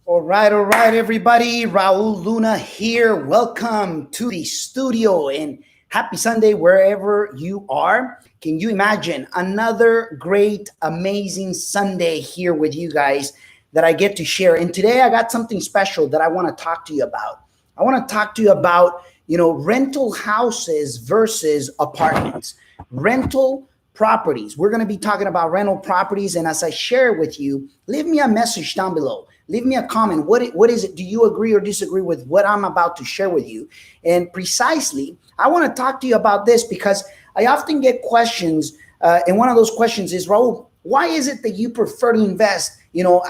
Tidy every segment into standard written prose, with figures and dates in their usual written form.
All right, everybody. Raul Luna here. Welcome to the studio and happy Sunday wherever you are. Can you imagine another great, amazing Sunday here with you guys that I get to share? And today I got something special that I want to talk to you about. I want to talk to you about, rental houses versus apartments, rental properties. We're going to be talking about rental properties. And as I share with you, leave me a message down below. Leave me a comment. What is it? Do you agree or disagree with what I'm about to share with you? And precisely, I want to talk to you about this because I often get questions. And one of those questions is, Raul, why is it that you prefer to invest,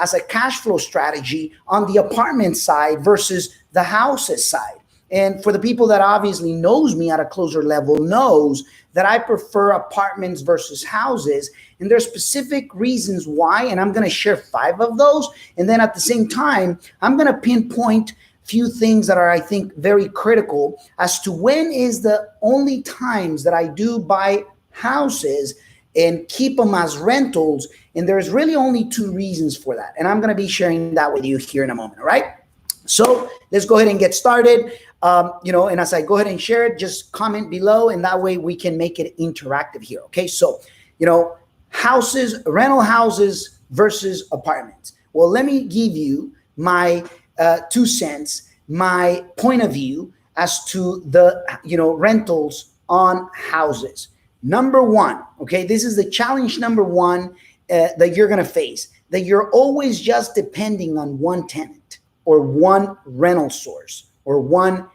as a cash flow strategy on the apartment side versus the houses side? And for the people that obviously knows me at a closer level knows that I prefer apartments versus houses. And there's specific reasons why, and I'm going to share 5 of those. And then at the same time, I'm going to pinpoint few things that are, I think, very critical as to when is the only times that I do buy houses and keep them as rentals. And there's really only 2 reasons for that. And I'm going to be sharing that with you here in a moment. All right. So let's go ahead and get started. And as I go ahead and share it, just comment below, and that way we can make it interactive here. Okay. So, houses, rental houses versus apartments. Well, let me give you my 2 cents, my point of view as to the, rentals on houses. Number 1, okay, this is the challenge number 1 that you're going to face, that you're always just depending on one tenant or one rental source or one,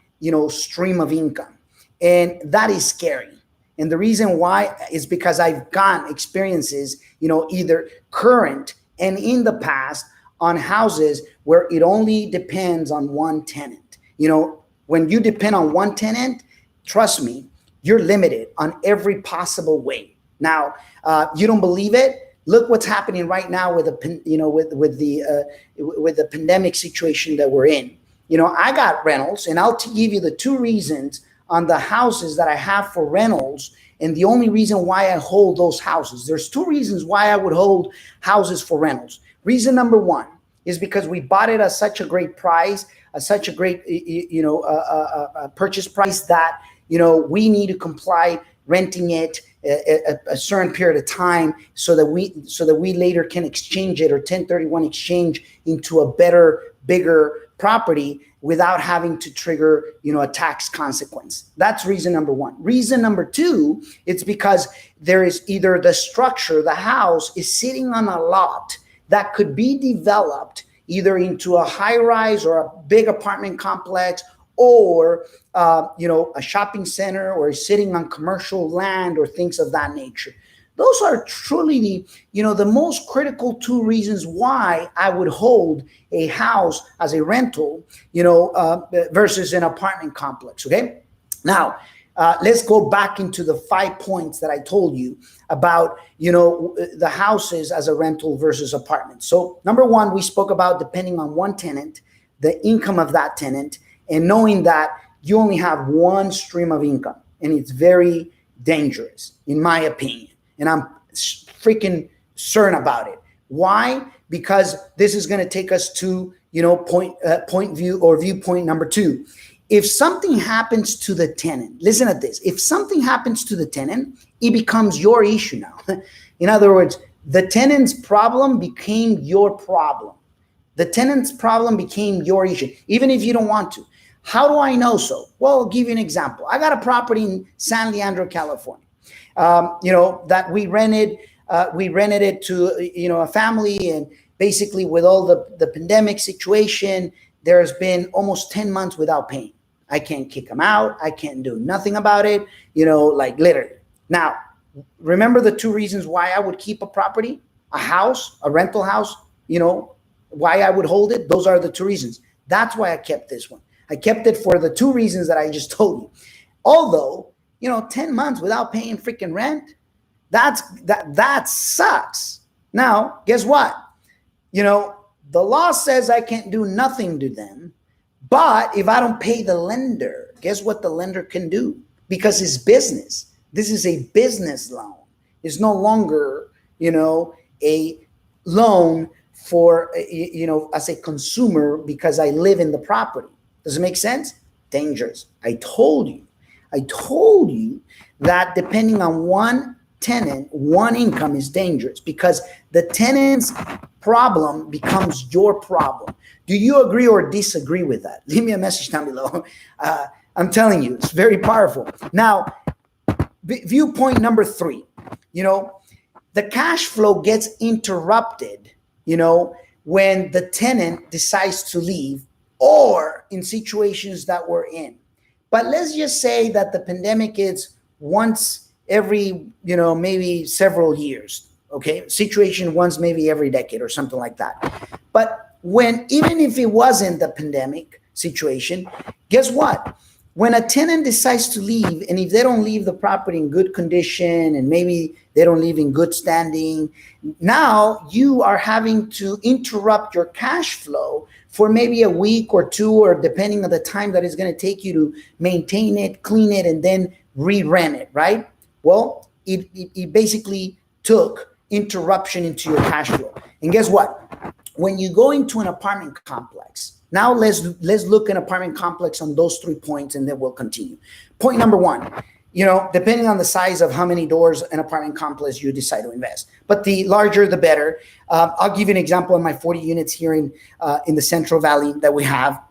stream of income. And that is scary. And the reason why is because I've gotten experiences, either current and in the past on houses where it only depends on one tenant. When you depend on one tenant, trust me, you're limited on every possible way. Now, you don't believe it? Look what's happening right now with the with the pandemic situation that we're in. I got rentals, and I'll give you the 2 reasons on the houses that I have for rentals, and the only reason why I hold those houses. There's 2 reasons why I would hold houses for rentals. Reason number 1 is because we bought it at such a great price, at such a great, purchase price that, we need to comply renting it a certain period of time so that we later can exchange it or 1031 exchange into a better, bigger property without having to trigger, a tax consequence. That's reason number 1. Reason number 2, it's because there is either the structure, the house is sitting on a lot that could be developed either into a high rise or a big apartment complex or, a shopping center or sitting on commercial land or things of that nature. Those are truly the most critical 2 reasons why I would hold a house as a rental, versus an apartment complex. Okay. Now, let's go back into the 5 points that I told you about, the houses as a rental versus apartments. So number 1, we spoke about depending on one tenant, the income of that tenant, and knowing that you only have one stream of income, and it's very dangerous, in my opinion. And I'm freaking certain about it. Why? Because this is going to take us to, viewpoint number 2. If something happens to the tenant, listen at this. If something happens to the tenant, it becomes your issue now. In other words, the tenant's problem became your problem. The tenant's problem became your issue, even if you don't want to. How do I know so? Well, I'll give you an example. I got a property in San Leandro, California. That we rented it to, a family, and basically with all the pandemic situation, there's been almost 10 months without paying. I can't kick them out. I can't do nothing about it, literally. Now, remember the 2 reasons why I would keep a property, a house, a rental house, why I would hold it. Those are the 2 reasons. That's why I kept this one. I kept it for the 2 reasons that I just told you. Although, 10 months without paying freaking rent, that sucks. Now, guess what? The law says I can't do nothing to them, but if I don't pay the lender, guess what the lender can do? Because it's business. This is a business loan. It's no longer, a loan for, as a consumer because I live in the property. Does it make sense? Dangerous. I told you that depending on one tenant, one income is dangerous because the tenant's problem becomes your problem. Do you agree or disagree with that? Leave me a message down below. I'm telling you, it's very powerful. Now, viewpoint number 3, the cash flow gets interrupted, when the tenant decides to leave or in situations that we're in. But let's just say that the pandemic is once every, maybe several years, okay? Situation once maybe every decade or something like that. But even if it wasn't the pandemic situation, guess what? When a tenant decides to leave, and if they don't leave the property in good condition, and maybe they don't leave in good standing, now you are having to interrupt your cash flow for maybe a week or 2, or depending on the time that it's going to take you to maintain it, clean it, and then re-rent it, right? Well, it basically took interruption into your cash flow. And guess what? When you go into an apartment complex, now let's look at apartment complex on those 3 points, and then we'll continue. Point number 1, depending on the size of how many doors an apartment complex you decide to invest, but the larger the better. I'll give you an example of my 40 units here in the Central Valley that we have.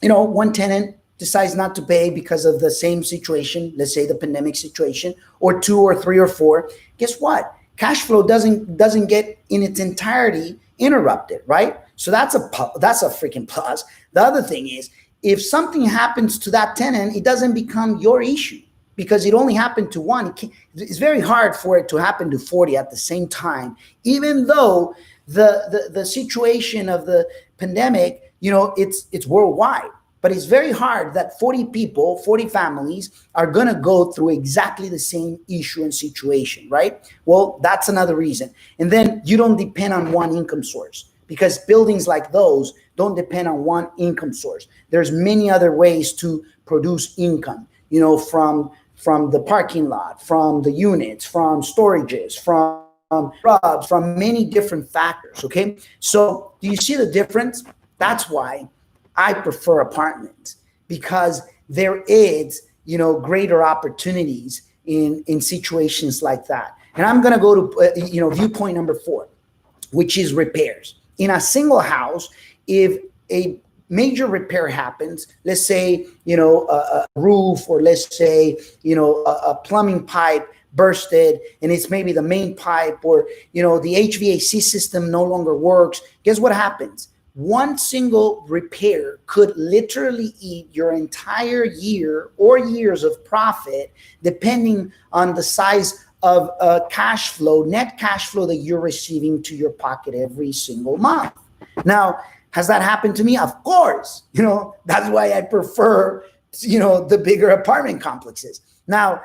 One tenant decides not to pay because of the same situation, let's say the pandemic situation, or 2 or 3 or 4. Guess what? Cash flow doesn't get in its entirety interrupted, right? So that's a freaking plus. The other thing is, if something happens to that tenant, it doesn't become your issue because it only happened to one. It's very hard for it to happen to 40 at the same time, even though the situation of the pandemic, it's worldwide. But it's very hard that 40 people, 40 families are going to go through exactly the same issue and situation, right? Well, that's another reason. And then you don't depend on one income source, because buildings like those don't depend on one income source. There's many other ways to produce income, from the parking lot, from the units, from storages, from rubs, from many different factors, okay? So do you see the difference? That's why I prefer apartments, because there is, greater opportunities in situations like that. And I'm going to go to, viewpoint number 4, which is repairs. In a single house, if a major repair happens, let's say, a roof, or let's say, a plumbing pipe bursted, and it's maybe the main pipe, or, the HVAC system no longer works, guess what happens? One single repair could literally eat your entire year or years of profit, depending on the size of cash flow, net cash flow that you're receiving to your pocket every single month. Now, has that happened to me? Of course. That's why I prefer, the bigger apartment complexes. Now,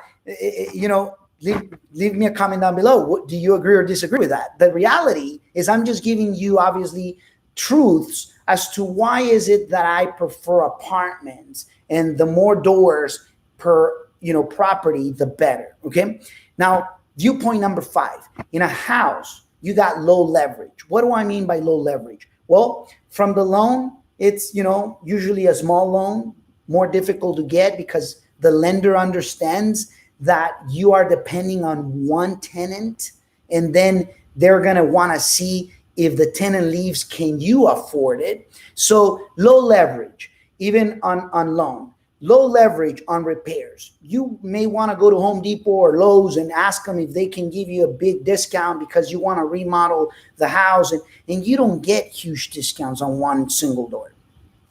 leave me a comment down below. Do you agree or disagree with that? The reality is, I'm just giving you, obviously, truths as to why is it that I prefer apartments, and the more doors per property, the better. Okay. Now, viewpoint number 5, in a house, you got low leverage. What do I mean by low leverage? Well, from the loan, it's usually a small loan, more difficult to get because the lender understands that you are depending on one tenant, and then they're going to want to see if the tenant leaves, can you afford it? So low leverage, even on loan. Low leverage on repairs. You may want to go to Home Depot or Lowe's and ask them if they can give you a big discount because you want to remodel the house, and you don't get huge discounts on one single door.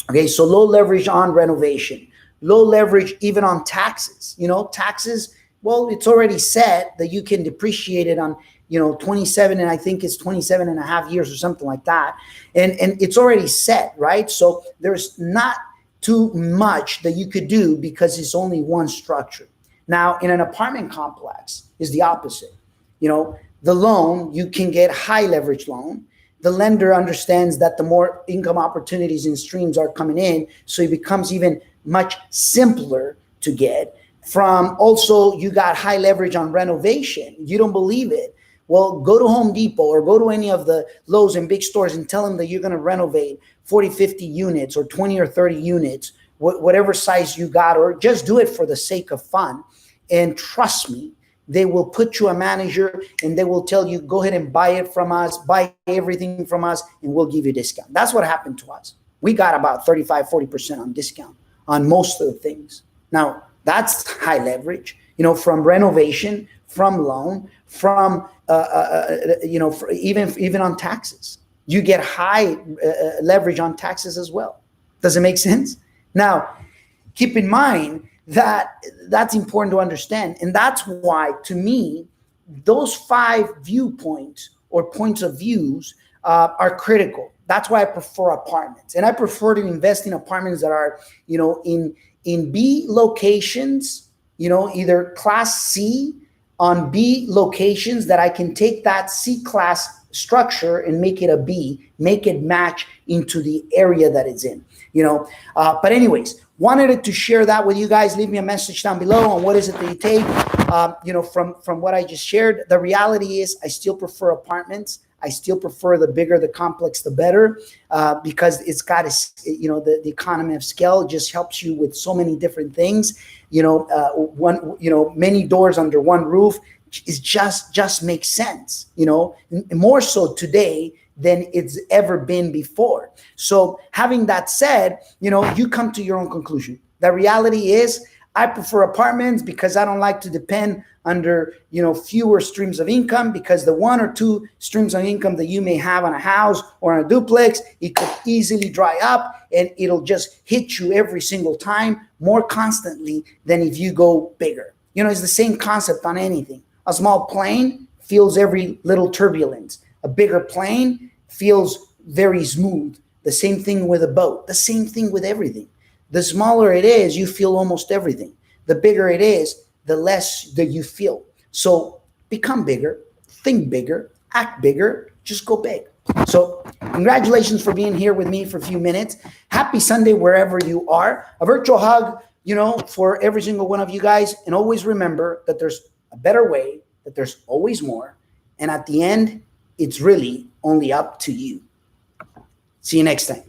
Okay, so low leverage on renovation. Low leverage even on taxes. Taxes, well, it's already set that you can depreciate it on 27, and I think it's 27 and a half years or something like that. And it's already set, right? So there's not too much that you could do because it's only one structure. Now, in an apartment complex is the opposite. The loan, you can get high leverage loan. The lender understands that the more income opportunities and streams are coming in, so it becomes even much simpler to get. From also, you got high leverage on renovation. You don't believe it. Well, go to Home Depot or go to any of the Lowe's and big stores and tell them that you're going to renovate 40, 50 units or 20 or 30 units, whatever size you got, or just do it for the sake of fun. And trust me, they will put you a manager and they will tell you, go ahead and buy it from us, buy everything from us, and we'll give you a discount. That's what happened to us. We got about 35, 40% on discount on most of the things. Now, that's high leverage, from renovation, from loan, from, even on taxes. You get high leverage on taxes as well. Does it make sense? Now, keep in mind that that's important to understand. And that's why, to me, those 5 viewpoints or points of views are critical. That's why I prefer apartments. And I prefer to invest in apartments that are, in B locations, either class C on B locations, that I can take that C class structure and make it a B, make it match into the area that it's in, But anyways, wanted to share that with you guys. Leave me a message down below on what is it that you take, from what I just shared. The reality is I still prefer apartments. I still prefer the bigger the complex, the better, because it's got, the economy of scale just helps you with so many different things. Many doors under one roof is just makes sense, more so today than it's ever been before. So having that said, you come to your own conclusion. The reality is I prefer apartments because I don't like to depend under, fewer streams of income, because the 1 or 2 streams of income that you may have on a house or on a duplex, it could easily dry up and it'll just hit you every single time more constantly than if you go bigger. It's the same concept on anything. A small plane feels every little turbulence. A bigger plane feels very smooth. The same thing with a boat. The same thing with everything. The smaller it is, you feel almost everything. The bigger it is, the less that you feel. So become bigger, think bigger, act bigger, just go big. So congratulations for being here with me for a few minutes. Happy Sunday wherever you are. A virtual hug, for every single one of you guys. And always remember that there's a better way, that there's always more. And at the end, it's really only up to you. See you next time.